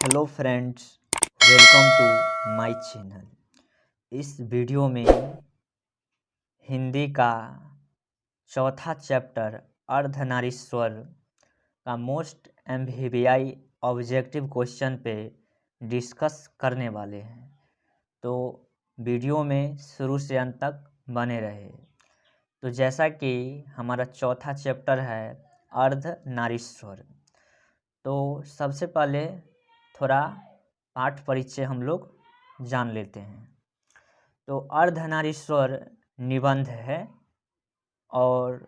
Hello friends, welcome to my channel. इस video में हिंदी का चौथा चैप्टर अर्धनारीश्वर का मोस्ट एमवीआई ऑब्जेक्टिव क्वेश्चन पे डिस्कस करने वाले हैं। तो वीडियो में शुरू से अंत तक बने रहे। तो जैसा कि हमारा चौथा चैप्टर है अर्धनारीश्वर, तो सबसे पहले थोड़ा पाठ परिचय हम लोग जान लेते हैं। तो अर्धनारीश्वर निबंध है और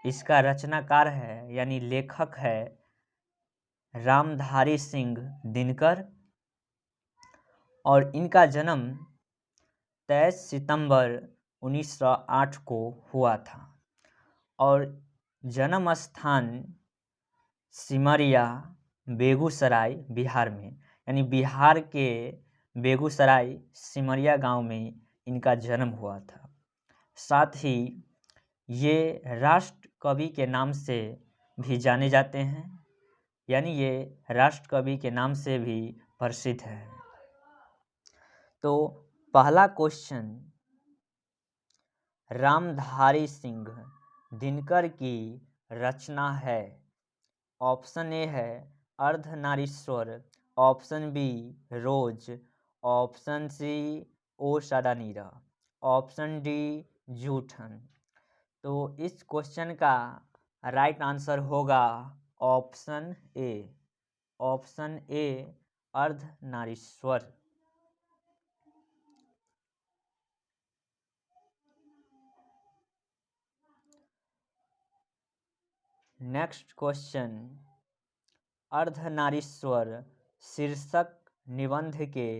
इसका रचनाकार है यानी लेखक है रामधारी सिंह दिनकर और इनका जन्म 23 सितंबर 1908 को हुआ था और जन्म स्थान सिमरिया बेगूसराय बिहार में, यानी बिहार के बेगूसराय सिमरिया गांव में इनका जन्म हुआ था। साथ ही ये राष्ट्र कवि के नाम से भी जाने जाते हैं, यानी ये राष्ट्र कवि के नाम से भी प्रसिद्ध है। तो पहला क्वेश्चन, रामधारी सिंह दिनकर की रचना है। ऑप्शन ए है Ardhanarishwar, option B Roz, option C ओ सदानीरा, ऑप्शन डी जूठन। तो इस क्वेश्चन का राइट आंसर होगा option A. Option A Ardhanarishwar. Next question, Ardhanarishwar शीर्षक निबंध के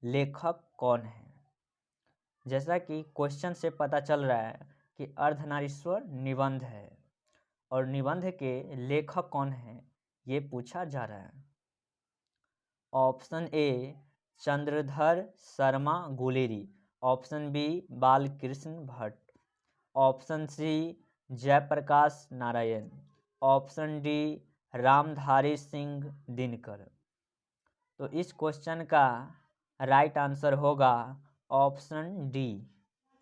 लेखक कौन है। जैसा कि क्वेश्चन से पता चल रहा है कि अर्धनारीश्वर निबंध है और निबंध के लेखक कौन है ये पूछा जा रहा है। Option A Chandradhar Sharma Guleri, option B Balkrishna Bhatt, option C Jayaprakash Narayan, option D Ramdhari Singh Dinkar. तो इस क्वेश्चन का राइट आंसर होगा option D.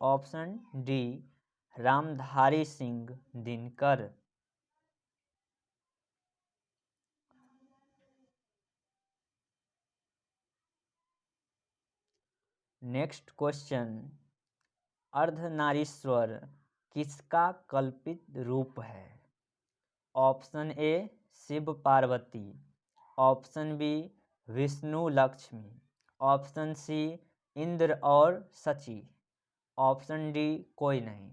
Option D Ramdhari Singh Dinkar. Next question, Ardhanarishwar किसका कल्पित रूप है। Option A Shiva Parvati, option B Vishnu Lakshmi, option C Indra और शची, ऑप्शन डी कोई नहीं।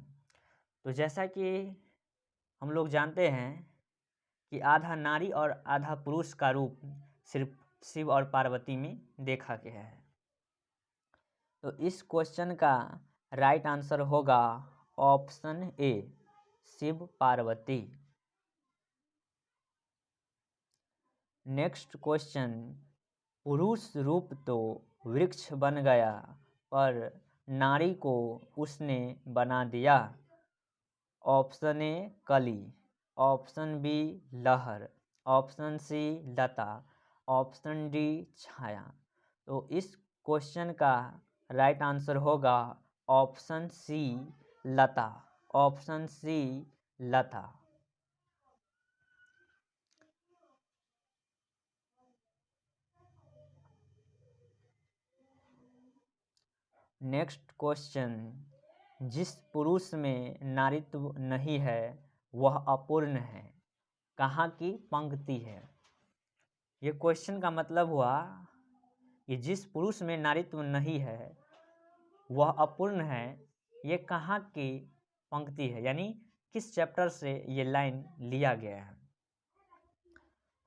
तो जैसा कि हम लोग जानते हैं कि आधा नारी और आधा पुरुष का रूप सिर्फ शिव और पार्वती में देखा गया है। तो इस क्वेश्चन का राइट आंसर होगा option A Shiva Parvati. Next question, पुरुष रूप तो वृक्ष बन गया पर नारी को उसने बना दिया। ऑप्शन ए कली, ऑप्शन बी लहर, ऑप्शन सी लता, ऑप्शन डी छाया। तो इस क्वेश्चन का राइट आंसर होगा ऑप्शन सी लता। ऑप्शन सी लता। नेक्स्ट क्वेश्चन, जिस पुरुष में नारीत्व नहीं है वह अपूर्ण है, कहाँ की पंक्ति है। ये क्वेश्चन का मतलब हुआ कि जिस पुरुष में नारीत्व नहीं है वह अपूर्ण है, ये कहाँ की पंक्ति है, यानी किस चैप्टर से ये लाइन लिया गया है।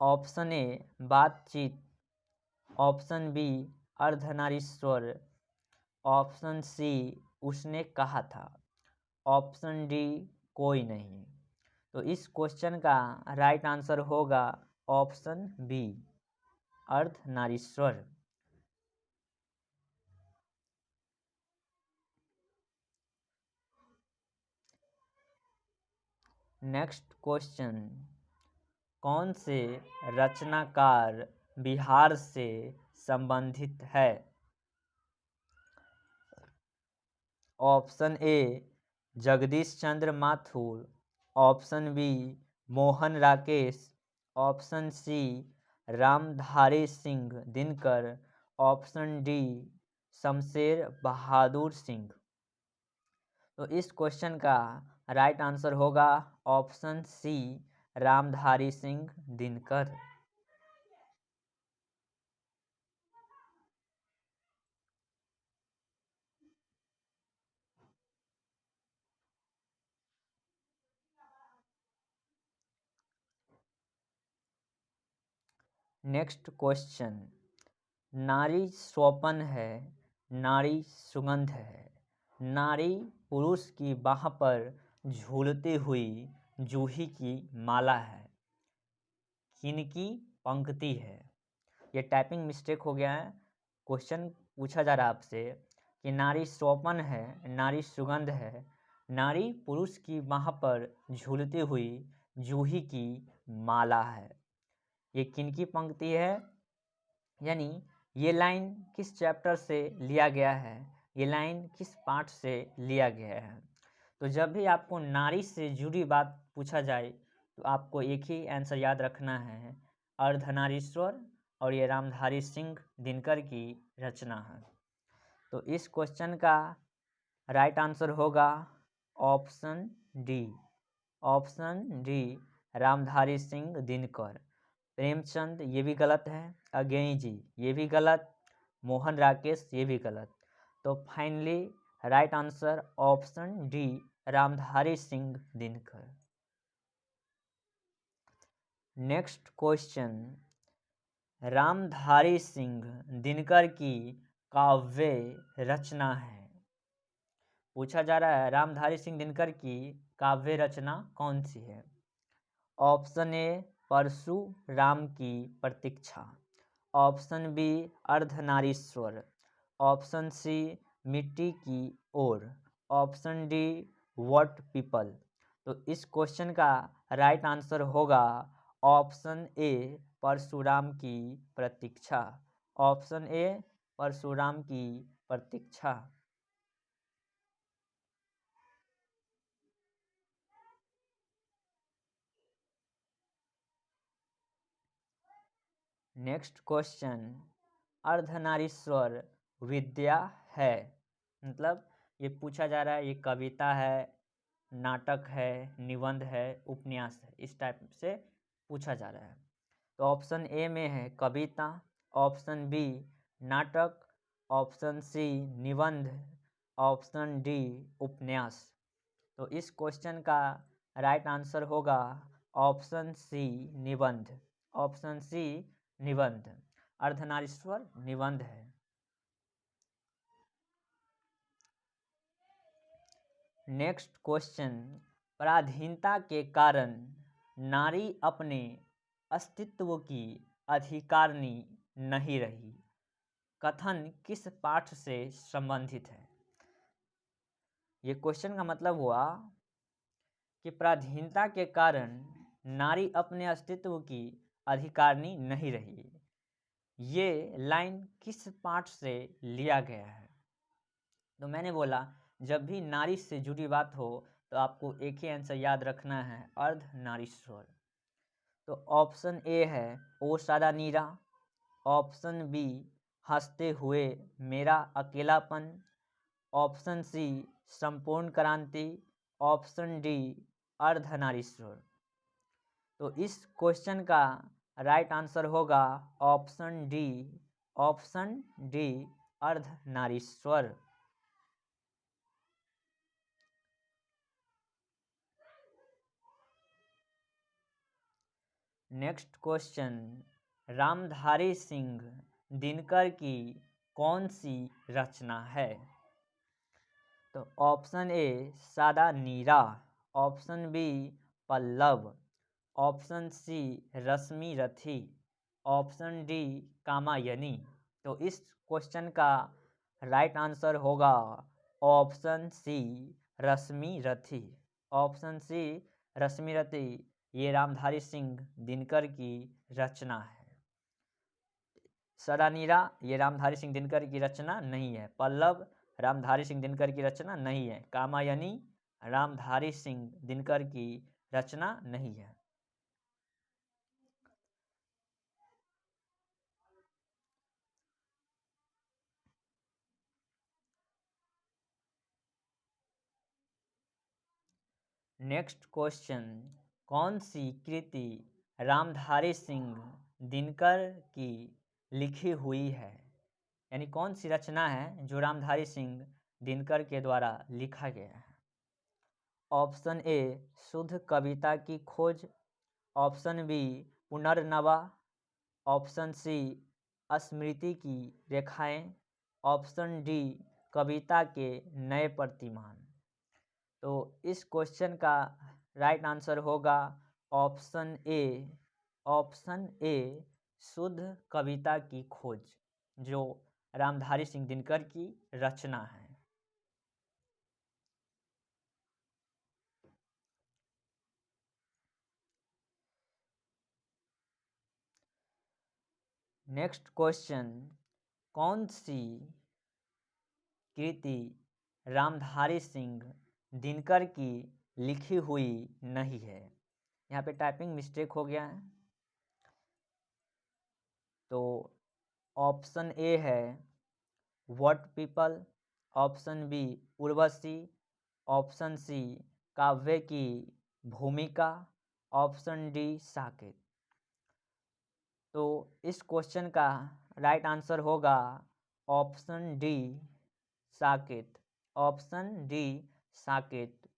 Option A Baatcheet, option B Ardhanarishvara, option C Usne Kaha था, ऑप्शन डी कोई नहीं। तो इस क्वेश्चन का राइट आंसर होगा option B Ardhanarishvar. Next question, कौन से रचनाकार बिहार से संबंधित है? Option A Jagdish Chandra Mathur, option B Mohan Rakesh, option C Ramdhari Singh Dinkar, option D Shamsher Bahadur Singh. तो इस क्वेश्चन का राइट आंसर होगा option C Ramdhari Singh Dinkar. Next question, नारी स्वपन है, नारी सुगंध है, नारी पुरुष की बाह पर झूलती हुई जूही की माला है, किनकी पंक्ति है? ये टाइपिंग मिस्टेक हो गया है। क्वेश्चन पूछा जा रहा है आपसे कि नारी स्वपन है, नारी सुगंध है, नारी पुरुष की बाह पर झूलती हुई जूही की माला है, ये किनकी पंक्ति है? यानी ये लाइन किस चैप्टर से लिया गया है, ये लाइन किस पाठ से लिया गया है? तो जब भी आपको नारी से जुड़ी बात पूछा जाए तो आपको एक ही आंसर याद रखना है, अर्धनारीश्वर, और ये रामधारी सिंह दिनकर की रचना है। तो इस क्वेश्चन का राइट आंसर होगा option D, option D Ramdhari Singh Dinkar. Premchand ये भी गलत है, अगेई जी ये भी गलत, मोहन राकेश ये भी गलत। तो finally right answer option D Ramdhari Singh Dinkar. Next question, Ramdhari Singh Dinkar की काव्य रचना है। पूछा जा रहा है रामधारी सिंह दिनकर की काव्य रचना कौन सी है? ऑप्शन ए परशुराम की Pratiksha, option B Ardhanarishvara, option C मिट्टी की ओर, ऑप्शन डी व्हाट पीपल। तो इस क्वेश्चन का राइट आंसर होगा ऑप्शन ए परशुराम की प्रतीक्षा, ऑप्शन ए परशुराम की प्रतीक्षा। नेक्स्ट क्वेश्चन, अर्धनारीश्वर विद्या है, मतलब ये पूछा जा रहा है ये कविता है, नाटक है, निबंध है, उपन्यास है, इस टाइप से पूछा जा रहा है। तो ऑप्शन ए में है कविता, ऑप्शन बी नाटक, ऑप्शन सी निबंध, ऑप्शन डी उपन्यास। तो इस क्वेश्चन का राइट आंसर होगा ऑप्शन सी निबंध, ऑप्शन सी निबंध, अर्धनारीश्वर निबंध है। नेक्स्ट क्वेश्चन, पराधीनता के कारण नारी अपने अस्तित्व की अधिकारिणी नहीं रही, कथन किस पाठ से संबंधित है? ये क्वेश्चन का मतलब हुआ कि पराधीनता के कारण नारी अपने अस्तित्व की अधिकारिणी नहीं रही, ये लाइन किस पाठ से लिया गया है? तो मैंने बोला जब भी नारी से जुड़ी बात हो तो आपको एक ही आंसर याद रखना है, अर्धनारीश्वर। तो ऑप्शन ए है ओ सादा नीरा, ऑप्शन बी हंसते हुए मेरा अकेलापन, ऑप्शन सी संपूर्ण क्रांति, ऑप्शन डी अर्धनारीश्वर। तो इस क्वेश्चन का राइट आंसर होगा option D, option D Ardhanarishvar. Next question, Ramdhari Singh Dinkar की कौन सी रचना है? तो ऑप्शन ए सादा नीरा, option B Pallav, option C Rashmirathi, option D Kamayani. तो इस क्वेश्चन का राइट आंसर होगा option C Rashmirathi, option C रश्मि रथी, ये रामधारी सिंह दिनकर की रचना है। सरानीरा ये रामधारी सिंह दिनकर की रचना नहीं है। पल्लव रामधारी सिंह दिनकर की रचना नहीं है। कामायनी रामधारी सिंह दिनकर की रचना नहीं है। नेक्स्ट क्वेश्चन, कौन सी कृति रामधारी सिंह दिनकर की लिखी हुई है? यानी कौन सी रचना है जो रामधारी सिंह दिनकर के द्वारा लिखा गया है? ऑप्शन ए शुद्ध कविता की खोज, ऑप्शन बी पुनर्नवा, ऑप्शन सी स्मृति की रेखाएं, ऑप्शन डी कविता के नए प्रतिमान। तो इस क्वेश्चन का राइट आंसर होगा ऑप्शन ए शुद्ध कविता की खोज, जो रामधारी सिंह दिनकर की रचना है। नेक्स्ट क्वेश्चन, कौन सी कृति रामधारी सिंह दिनकर की लिखी हुई नहीं है? यहाँ पे टाइपिंग मिस्टेक हो गया है। तो ऑप्शन ए है what people, option B Urvashi, option C Kavya ki भूमिका, ऑप्शन डी साकेत। तो इस क्वेश्चन का राइट आंसर होगा option D Saket. Option D Saket.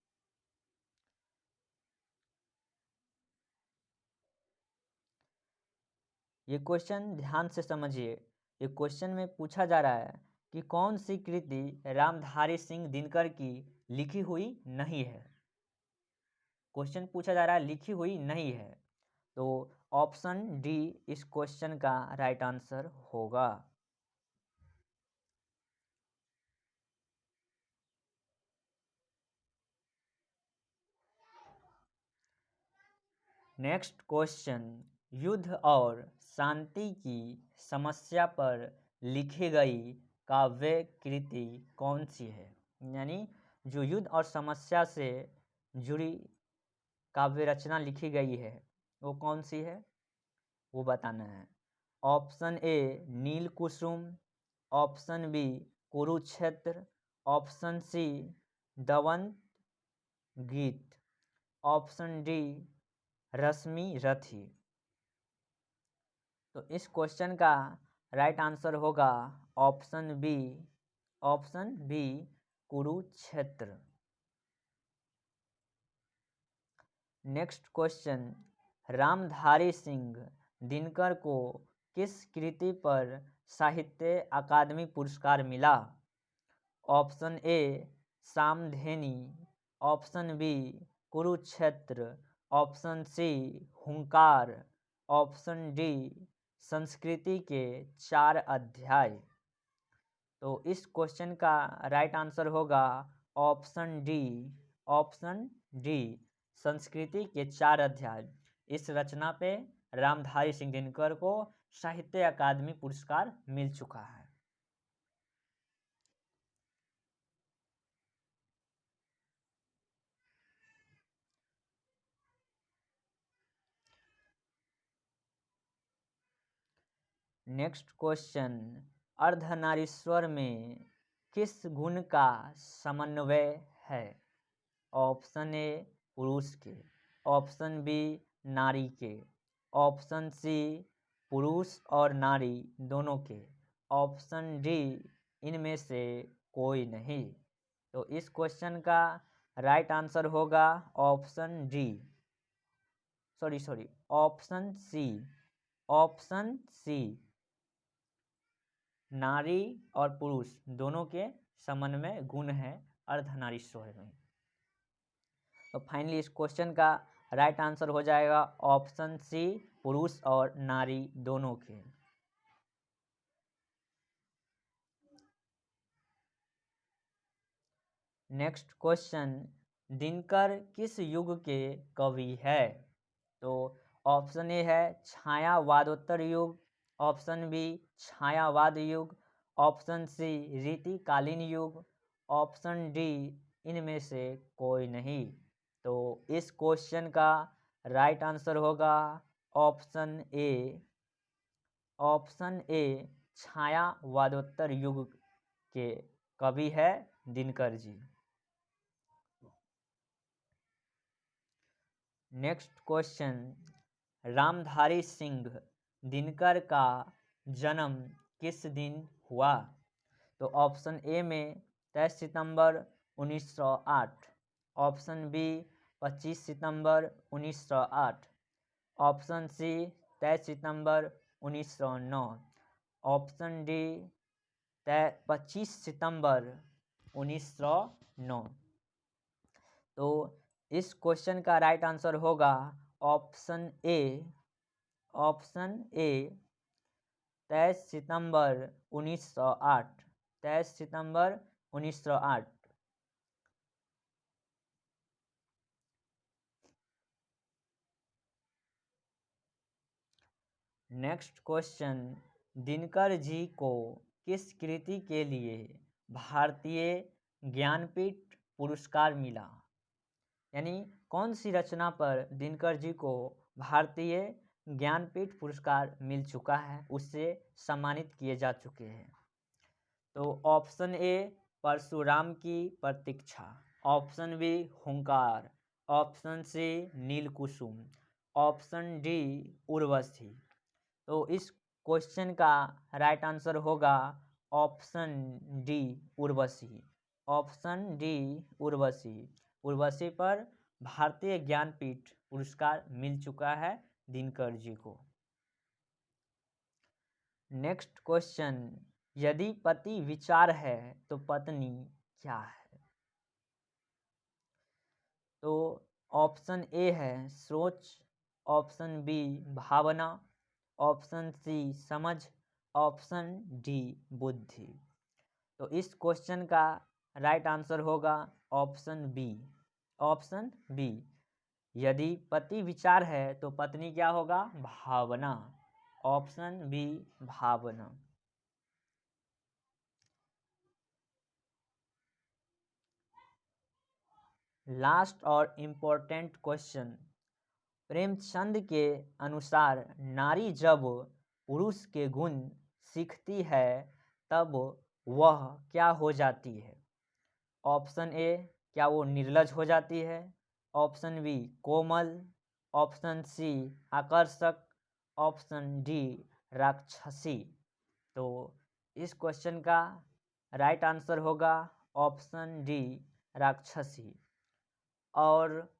ये क्वेश्चन ध्यान से समझिए। ये क्वेश्चन में पूछा जा रहा है कि कौन सी कृति रामधारी सिंह दिनकर की लिखी हुई नहीं है। क्वेश्चन पूछा जा रहा है लिखी हुई नहीं है, तो ऑप्शन डी इस क्वेश्चन का राइट आंसर होगा। नेक्स्ट क्वेश्चन, युद्ध और शांति की समस्या पर लिखी गई काव्य कृति कौन सी है? यानी जो युद्ध और समस्या से जुड़ी काव्य रचना लिखी गई है वो कौन सी है, वो बताना है। Option A Neel Kusum, option B Kurukshetra, option C दवंत गीत, ऑप्शन डी रश्मि रथी। तो इस क्वेश्चन का राइट आंसर होगा option B Kurukshetra. Next question, Ramdhari Singh Dinkar को किस कृति पर साहित्य अकादमी पुरस्कार मिला? Option A Samdheni, option B Kurukshetra, option C Hunkar, option D संस्कृति के 4 अध्याय। तो इस क्वेश्चन का राइट आंसर होगा ऑप्शन डी संस्कृति के 4 अध्याय। इस रचना पे रामधारी सिंह दिनकर को साहित्य अकादमी पुरस्कार मिल चुका है। नेक्स्ट क्वेश्चन, अर्धनारीश्वर में किस गुण का समन्वय है? ऑप्शन ए पुरुष के, ऑप्शन बी नारी के, ऑप्शन सी पुरुष और नारी दोनों के, ऑप्शन डी इनमें से कोई नहीं। तो इस क्वेश्चन का राइट आंसर होगा ऑप्शन डी, ऑप्शन सी नारी और पुरुष दोनों के समन्वय गुण है अर्धनारीश्वर में। तो फाइनली इस क्वेश्चन का राइट आंसर हो जाएगा ऑप्शन सी पुरुष और नारी दोनों के। नेक्स्ट क्वेश्चन, दिनकर किस युग के कवि है? तो ऑप्शन ए है छायावादोत्तर युग, ऑप्शन बी छायावाद युग, ऑप्शन सी रीतिकालीन युग, ऑप्शन डी इनमें से कोई नहीं। तो इस क्वेश्चन का राइट आंसर होगा ऑप्शन ए, छायावादोत्तर युग के कवि है दिनकर जी। नेक्स्ट क्वेश्चन, रामधारी सिंह दिनकर का जन्म किस दिन हुआ? तो ऑप्शन ए में 23 सितंबर 1908, ऑप्शन बी 25 सितंबर 1908, ऑप्शन सी 23 सितंबर 1909, ऑप्शन डी 25 सितंबर 1909। तो इस क्वेश्चन का राइट आंसर होगा ऑप्शन ए, 23 सितंबर 1908, 23 सितंबर 1908। नेक्स्ट क्वेश्चन, दिनकर जी को किस कृति के लिए भारतीय ज्ञानपीठ पुरस्कार मिला? यानी कौन सी रचना पर दिनकर जी को भारतीय ज्ञानपीठ पुरस्कार मिल चुका है, उससे सम्मानित किए जा चुके हैं? तो ऑप्शन ए परशुराम की Pratiksha, option B Hunkar, option C Neelkusum, option D Urvashi. तो इस क्वेश्चन का राइट आंसर होगा option D Urvashi, option D Urvashi. Urvashi पर भारतीय ज्ञानपीठ पुरस्कार मिल चुका है दिनकर जी को। नेक्स्ट क्वेश्चन, यदि पति विचार है तो पत्नी क्या है? तो ऑप्शन ए है सोच, ऑप्शन बी भावना, ऑप्शन सी समझ, ऑप्शन डी बुद्धि। तो इस क्वेश्चन का राइट आंसर होगा ऑप्शन बी, ऑप्शन बी। यदि पति विचार है तो पत्नी क्या होगा? भावना, ऑप्शन बी भावना। लास्ट और इम्पोर्टेंट क्वेश्चन, प्रेमचंद के अनुसार नारी जब पुरुष के गुण सीखती है तब वह क्या हो जाती है? ऑप्शन ए, क्या वो निर्लज हो जाती है, ऑप्शन बी कोमल, ऑप्शन सी आकर्षक, ऑप्शन डी राक्षसी। तो इस क्वेश्चन का राइट आंसर होगा ऑप्शन डी राक्षसी। और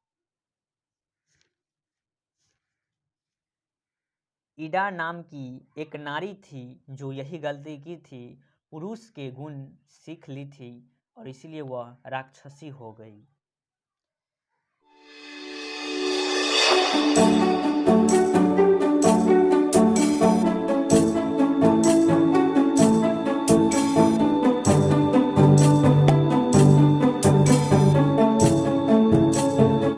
ईडा नाम की एक नारी थी जो यही गलती की थी, पुरुष के गुण सीख ली थी और इसीलिए वह राक्षसी हो गई।